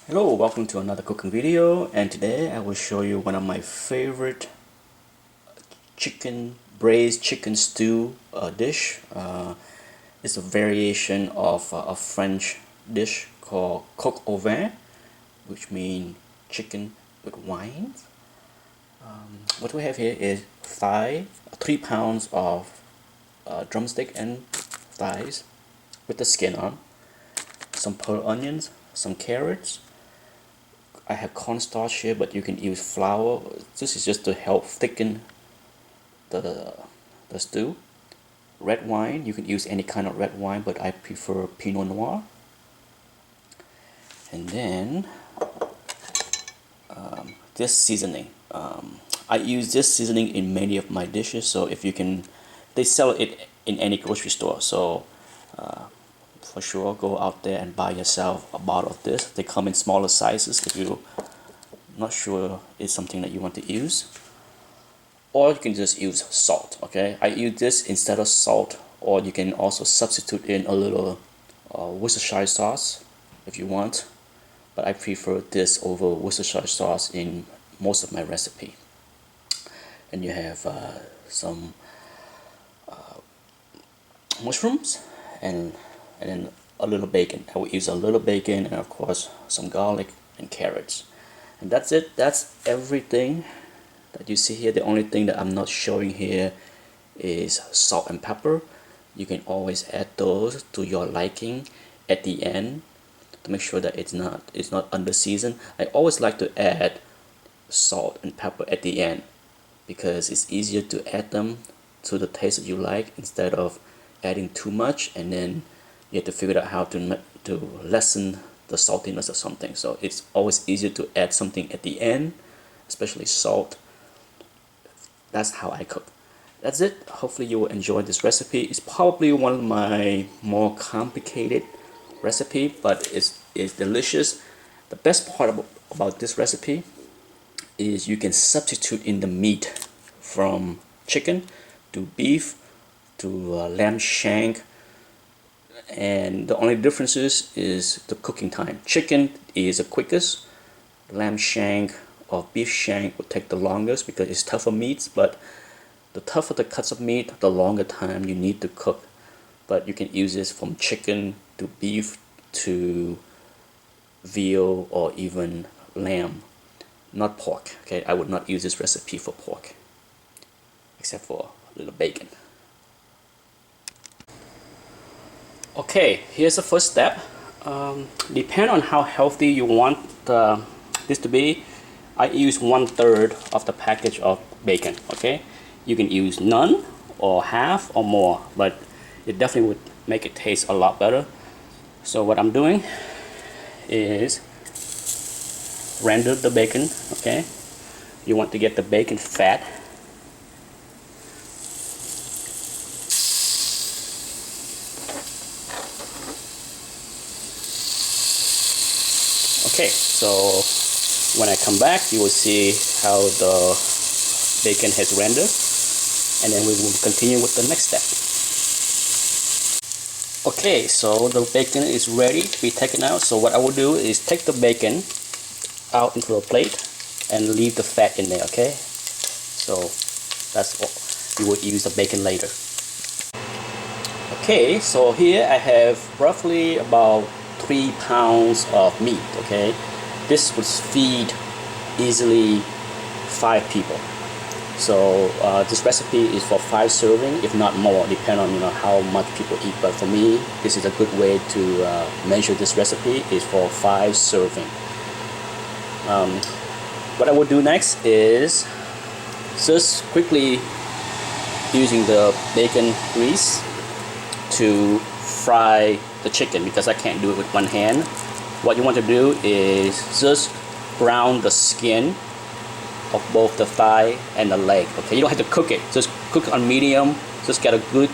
Hello, welcome to another cooking video, and today I will show you one of my favorite braised chicken stew dish. It's a variation of a French dish called coq au vin, which means chicken with wine. What we have here is 3 pounds of drumstick and thighs with the skin on, some pearl onions, some carrots. I have cornstarch here, but you can use flour. This is just to help thicken the stew. Red wine, you can use any kind of red wine, but I prefer Pinot Noir. And then this seasoning. I use this seasoning in many of my dishes, so if you can, they sell it in any grocery store. So for sure, go out there and buy yourself a bottle of this. They come in smaller sizes if you're not sure it's something that you want to use. Or you can just use salt, okay? I use this instead of salt, or you can also substitute in a little Worcestershire sauce if you want. But I prefer this over Worcestershire sauce in most of my recipe. And you have some mushrooms and then a little bacon. I will use a little bacon and of course some garlic and carrots. And that's it. That's everything that you see here. The only thing that I'm not showing here is salt and pepper. You can always add those to your liking at the end to make sure that it's not under seasoned. I always like to add salt and pepper at the end because it's easier to add them to the taste that you like instead of adding too much and then you have to figure out how to lessen the saltiness of something. So it's always easier to add something at the end, especially salt. That's how I cook. That's it. Hopefully you will enjoy this recipe. It's probably one of my more complicated recipe, but it's delicious. The best part about this recipe is you can substitute in the meat from chicken to beef to lamb shank, and the only differences is the cooking time. Chicken is the quickest. Lamb shank or beef shank will take the longest because it's tougher meats, but the tougher the cuts of meat, the longer time you need to cook. But you can use this from chicken to beef to veal or even lamb, not pork. Okay, I would not use this recipe for pork except for a little bacon. Okay, here's the first step. Depend on how healthy you want this to be. I use 1/3 of the package of bacon. Okay, you can use none or half or more, but it definitely would make it taste a lot better. So what I'm doing is render the bacon. Okay, you want to get the bacon fat. Okay, so when I come back, you will see how the bacon has rendered, and then we will continue with the next step. Okay, so the bacon is ready to be taken out. So what I will do is take the bacon out into a plate and leave the fat in there, okay? So that's what you will use the bacon later. Okay, so here I have roughly about 3 pounds of meat, okay? This would feed easily 5 people. So this recipe is for 5 serving, if not more, depending on how much people eat. But for me, this is a good way to measure this recipe is for 5 serving. What I will do next is just quickly using the bacon grease to fry the chicken because I can't do it with one hand. What you want to do is just brown the skin of both the thigh and the leg. Okay, you don't have to cook it. Just cook it on medium. Just get a good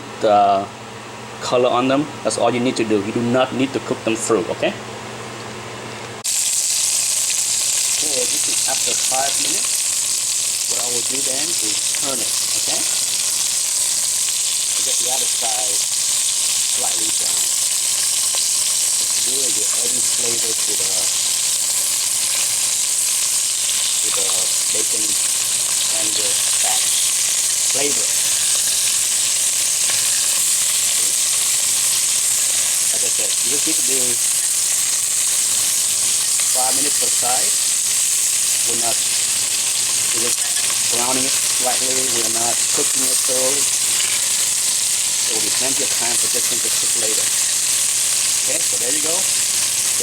color on them. That's all you need to do. You do not need to cook them through. Okay. Okay, this is after 5 minutes. What I will do then is turn it. Okay, to get the other side slightly brown. What you do is you're adding flavor to the with the bacon and the fat flavor. Like I said, you just need to do 5 minutes per side. We're just browning it slightly. We're not cooking it thoroughly. There will be plenty of time for this thing to cook later. Okay, so there you go.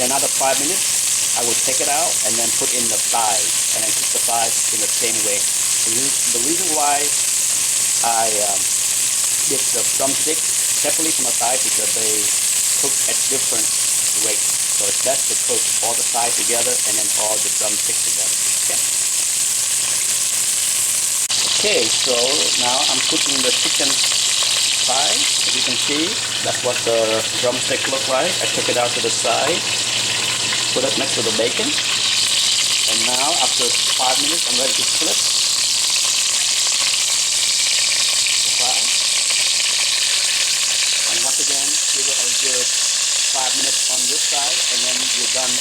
Then another 5 minutes, I will take it out and then put in the thighs, and then cook the thighs in the same way. The reason why I did the drumstick separately from the thighs because they cook at different rates. So it's best to cook all the thighs together and then all the drumsticks together. Okay, so now I'm cooking the chicken thigh. As you can see, that's what the drumstick look like. I took it out to the side, put it next to the bacon, and now after 5 minutes, I'm ready to flip the thigh. And once again, give it a good 5 minutes on this side, and then you're done.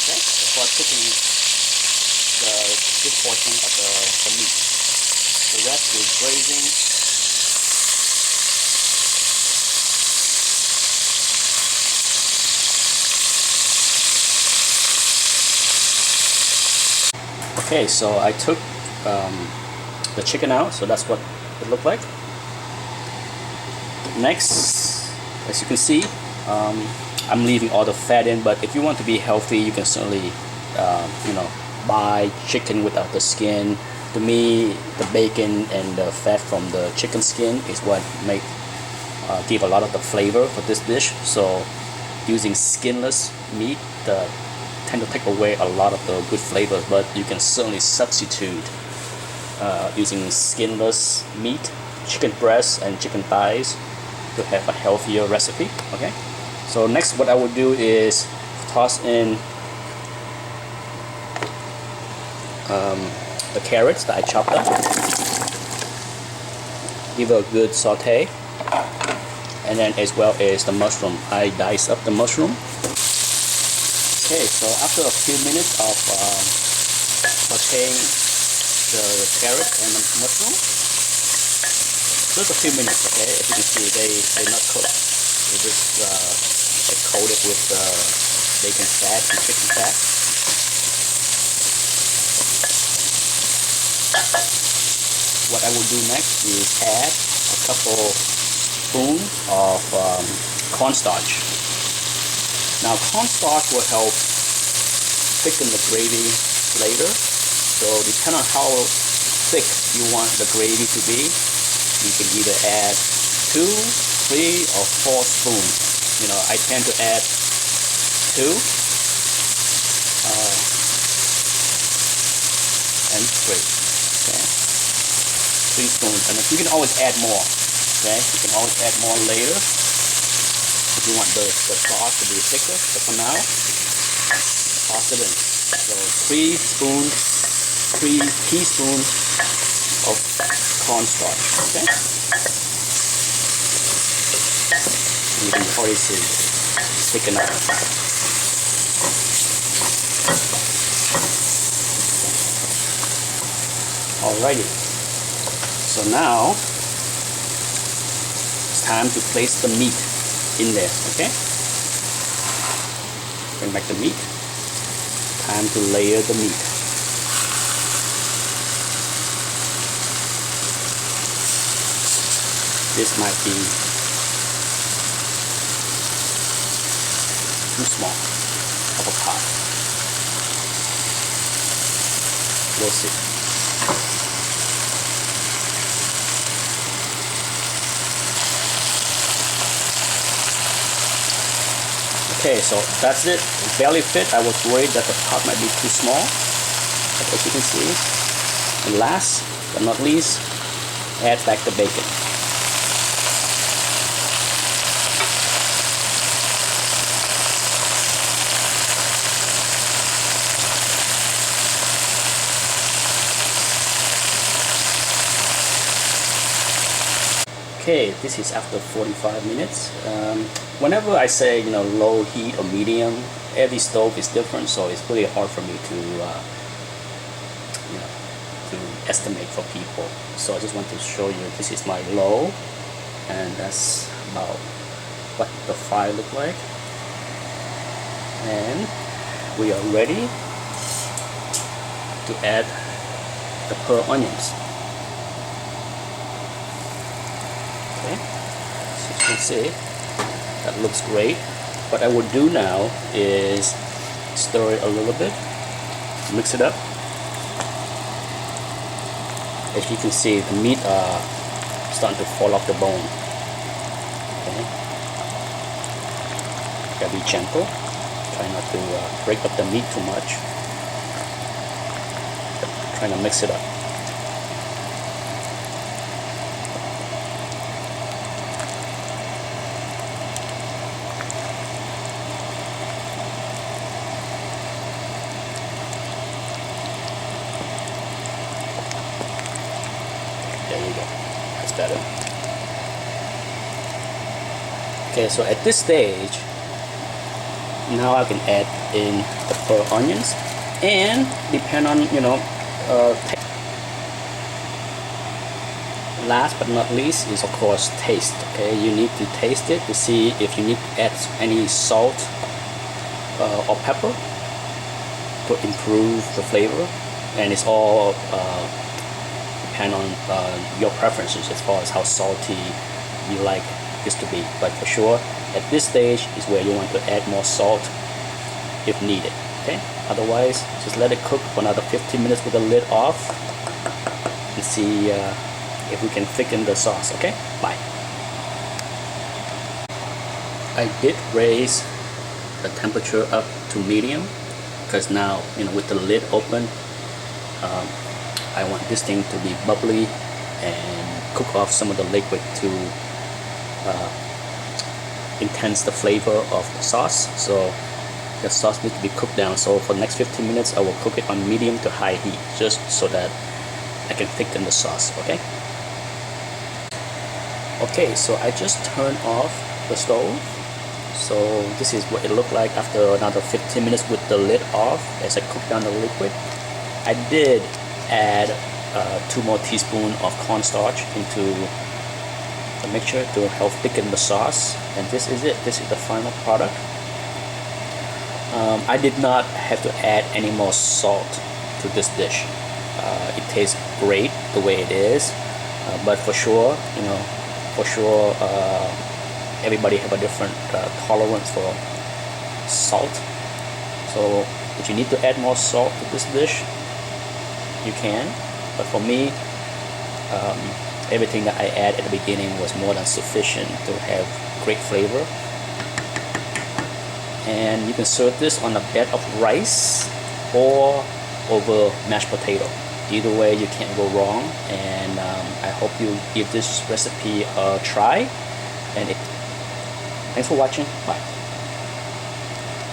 Okay, as far as cooking this portion of the meat. The rest is braising. Okay, so I took the chicken out, so that's what it looked like. Next, as you can see, I'm leaving all the fat in, but if you want to be healthy, you can certainly, buy chicken without the skin. To me, the bacon and the fat from the chicken skin is what give a lot of the flavor for this dish. So using skinless meat tend to take away a lot of the good flavors, but you can certainly substitute using skinless meat, chicken breasts and chicken thighs to have a healthier recipe. Okay, so next what I will do is toss in the carrots that I chopped up, give it a good saute, and then as well as the mushroom. I dice up the mushroom. Okay, so after a few minutes of sauteing the carrot and the mushroom, just a few minutes, okay, as you can see they're not cooked. They're just coated with bacon fat and chicken fat. What I will do next is add a couple spoons of cornstarch. Now cornstarch will help thicken the gravy later. So depending on how thick you want the gravy to be, you can either add 2, 3, or 4 spoons. I tend to add 2 and 3. Okay, 3 spoons, and you can always add more. Okay, you can always add more later if you want the sauce to be thicker. But for now, toss it in. So 3 teaspoons of cornstarch. Okay, and you can already see it's thick enough. Alrighty, so now it's time to place the meat in there. Okay, bring back the meat. Time to layer the meat. This might be too small of a pot. We'll see. Okay, so that's it. It barely fit. I was worried that the pot might be too small, but as you can see. And last but not least, add back the bacon. Okay, this is after 45 minutes. Whenever I say low heat or medium, every stove is different, so it's pretty hard for me you know, to estimate for people. So I just want to show you, this is my low, and that's about what the fry look like. And we are ready to add the pearl onions. Okay, so you can see that looks great. What I would do now is stir it a little bit, mix it up. As you can see, the meat are starting to fall off the bone. Okay, gotta be gentle. Try not to break up the meat too much. Trying to mix it up. There you go. That's better. Okay, so at this stage, now I can add in the pearl onions, and depend on, you know, last but not least is of course taste. Okay, you need to taste it to see if you need to add any salt or pepper to improve the flavor, and it's all depend on your preferences as far as how salty you like this to be. But for sure, at this stage is where you want to add more salt if needed. Okay, otherwise just let it cook for another 15 minutes with the lid off and see if we can thicken the sauce. Okay, bye. I did raise the temperature up to medium because now, you know, with the lid open, I want this thing to be bubbly and cook off some of the liquid to enhance the flavor of the sauce. So the sauce needs to be cooked down. So for the next 15 minutes, I will cook it on medium to high heat, just so that I can thicken the sauce. Okay. Okay, so I just turned off the stove. So this is what it looked like after another 15 minutes with the lid off as I cook down the liquid. I did add 2 more teaspoons of cornstarch into the mixture to help thicken the sauce, and this is it. This is the final product. I did not have to add any more salt to this dish. It tastes great the way it is, but for sure, you know, everybody have a different tolerance for salt. So if you need to add more salt to this dish, you can, but for me, everything that I add at the beginning was more than sufficient to have great flavor. And you can serve this on a bed of rice or over mashed potato. Either way, you can't go wrong, and I hope you give this recipe a try. And thanks for watching. Bye.